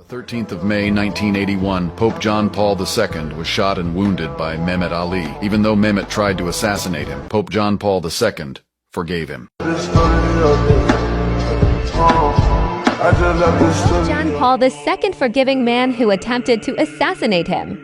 13th of May 1981, Pope John Paul II was shot and wounded by Mehmet Ali. Even though Mehmet tried to assassinate him, Pope John Paul II forgave him. Pope John Paul II forgiving man who attempted to assassinate him.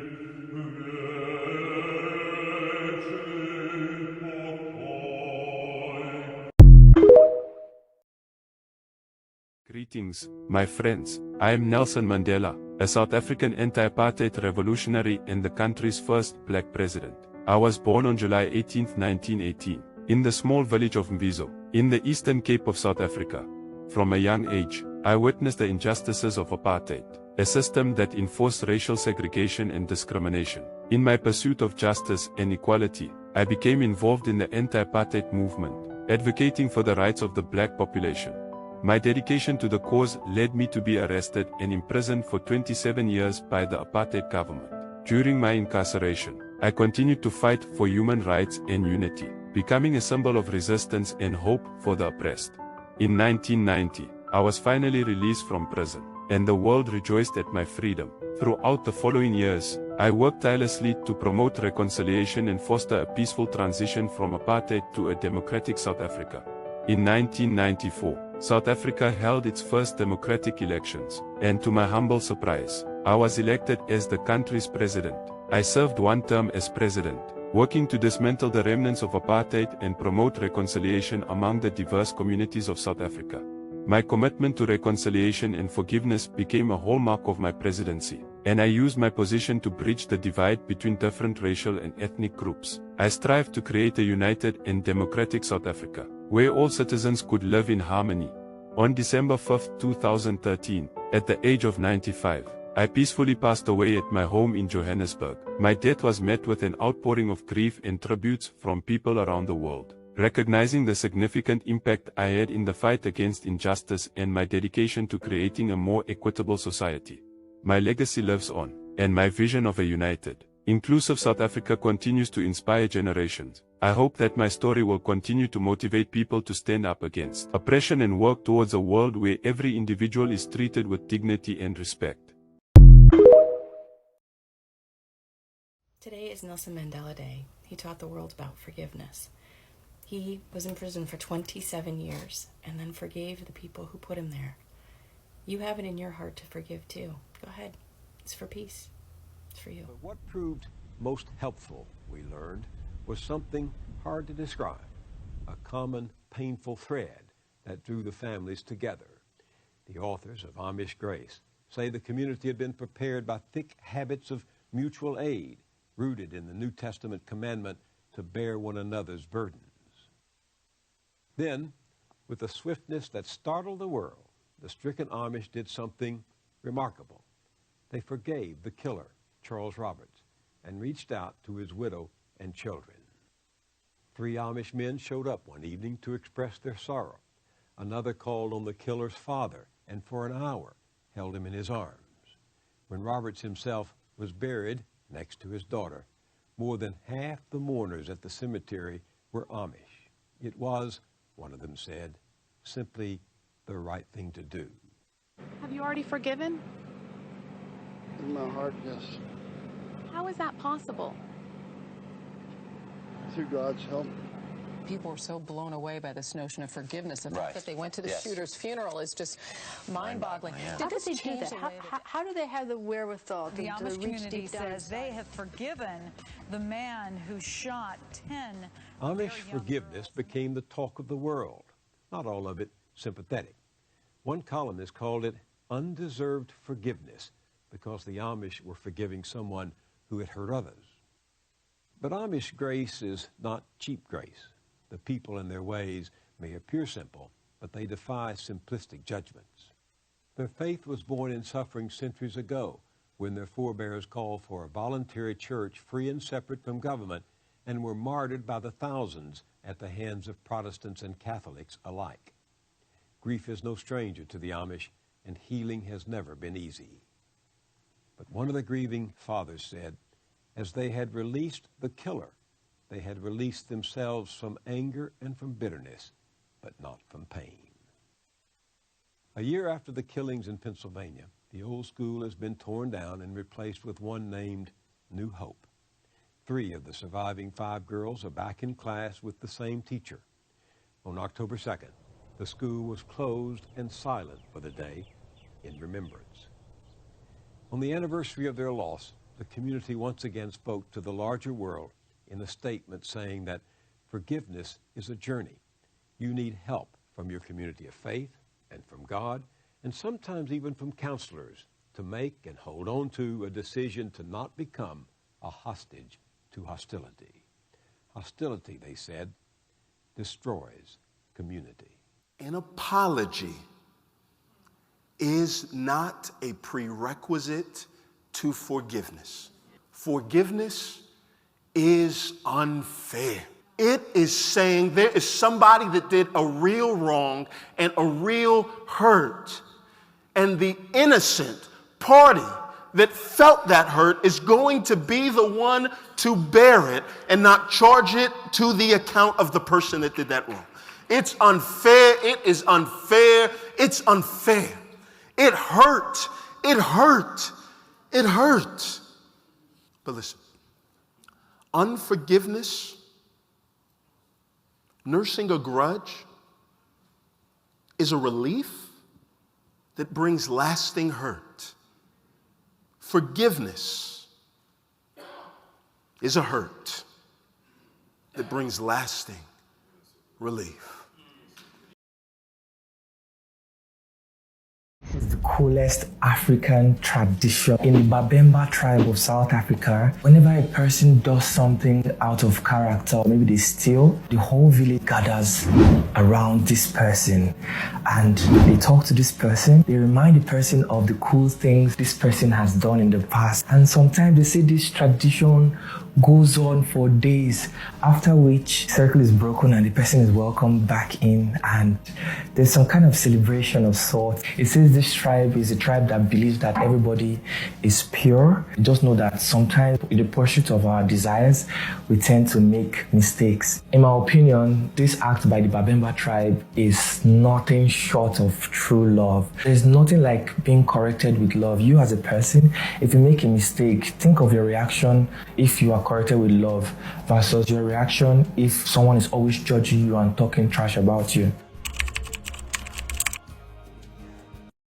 Greetings, my friends. I am Nelson Mandela, a South African anti-apartheid revolutionary and the country's first black president. I was born on July 18, 1918, in the small village of Mbizo, in the Eastern Cape of South Africa. From a young age, I witnessed the injustices of apartheid, a system that enforced racial segregation and discrimination. In my pursuit of justice and equality, I became involved in the anti-apartheid movement, advocating for the rights of the black population. My dedication to the cause led me to be arrested and imprisoned for 27 years by the apartheid government. During my incarceration, I continued to fight for human rights and unity, becoming a symbol of resistance and hope for the oppressed. In 1990, I was finally released from prison, and the world rejoiced at my freedom. Throughout the following years, I worked tirelessly to promote reconciliation and foster a peaceful transition from apartheid to a democratic South Africa. In 1994, South Africa held its first democratic elections, and to my humble surprise, I was elected as the country's president. I served one term as president, working to dismantle the remnants of apartheid and promote reconciliation among the diverse communities of South Africa. My commitment to reconciliation and forgiveness became a hallmark of my presidency, and I used my position to bridge the divide between different racial and ethnic groups. I strive to create a united and democratic South Africa, where all citizens could live in harmony. On December 5, 2013, at the age of 95, I peacefully passed away at my home in Johannesburg. My death was met with an outpouring of grief and tributes from people around the world, recognizing the significant impact I had in the fight against injustice and my dedication to creating a more equitable society. My legacy lives on, and my vision of a united, inclusive South Africa continues to inspire generations. I hope that my story will continue to motivate people to stand up against oppression and work towards a world where every individual is treated with dignity and respect. Today is Nelson Mandela Day. He taught the world about forgiveness. He was in prison for 27 years and then forgave the people who put him there. You have it in your heart to forgive too. Go ahead. It's for peace. It's for you. But what proved most helpful, we learned, was something hard to describe, a common painful thread that drew the families together. The authors of Amish Grace say the community had been prepared by thick habits of mutual aid, rooted in the New Testament commandment to bear one another's burdens. Then, with a swiftness that startled the world, the stricken Amish did something remarkable. They forgave the killer, Charles Roberts, and reached out to his widow and children. 3 Amish men showed up one evening to express their sorrow. Another called on the killer's father and for an hour held him in his arms. When Roberts himself was buried next to his daughter, more than half the mourners at the cemetery were Amish. It was, one of them said, simply the right thing to do. Have you already forgiven? In my heart, yes. How is that possible? Through God's help. People were so blown away by this notion of forgiveness. The fact that they went to the shooter's funeral is just mind-boggling. Yeah. How did they do that? How do they have the wherewithal to reach deep down? The Amish community says they have forgiven the man who shot 10. Amish forgiveness became the talk of the world. Not all of it sympathetic. One columnist called it undeserved forgiveness because the Amish were forgiving someone who had hurt others. But Amish grace is not cheap grace. The people and their ways may appear simple, but they defy simplistic judgments. Their faith was born in suffering centuries ago, when their forebears called for a voluntary church free and separate from government and were martyred by the thousands at the hands of Protestants and Catholics alike. Grief is no stranger to the Amish, and healing has never been easy. But one of the grieving fathers said, as they had released the killer, they had released themselves from anger and from bitterness, but not from pain. A year after the killings in Pennsylvania, The old school has been torn down and replaced with one named New Hope. 3 of the surviving 5 girls are back in class with the same teacher. On October 2nd, the school was closed and silent for the day in remembrance. On the anniversary of their loss, the community once again spoke to the larger world in a statement saying that forgiveness is a journey. You need help from your community of faith and from God, and sometimes even from counselors, to make and hold on to a decision to not become a hostage to hostility. Hostility, they said, destroys community. An apology is not a prerequisite to forgiveness. Forgiveness is unfair. It is saying there is somebody that did a real wrong and a real hurt, and the innocent party that felt that hurt is going to be the one to bear it and not charge it to the account of the person that did that wrong. It's unfair. It is unfair. It's unfair. It hurt. It hurt. It hurt. But listen, unforgiveness, nursing a grudge, is a relief that brings lasting hurt. Forgiveness is a hurt that brings lasting relief. It's the coolest African tradition. In the Babemba tribe of South Africa, whenever a person does something out of character, maybe they steal, the whole village gathers around this person and they talk to this person. They remind the person of the cool things this person has done in the past. And sometimes they say this tradition goes on for days, after which the circle is broken and the person is welcomed back in, and there's some kind of celebration of sorts. It says this tribe is a tribe that believes that everybody is pure. Just know that sometimes in the pursuit of our desires, we tend to make mistakes. In my opinion, this act by the Babemba tribe is nothing short of true love. There's nothing like being corrected with love. You as a person, if you make a mistake, think of your reaction if you are corrected with love versus your reaction if someone is always judging you and talking trash about you.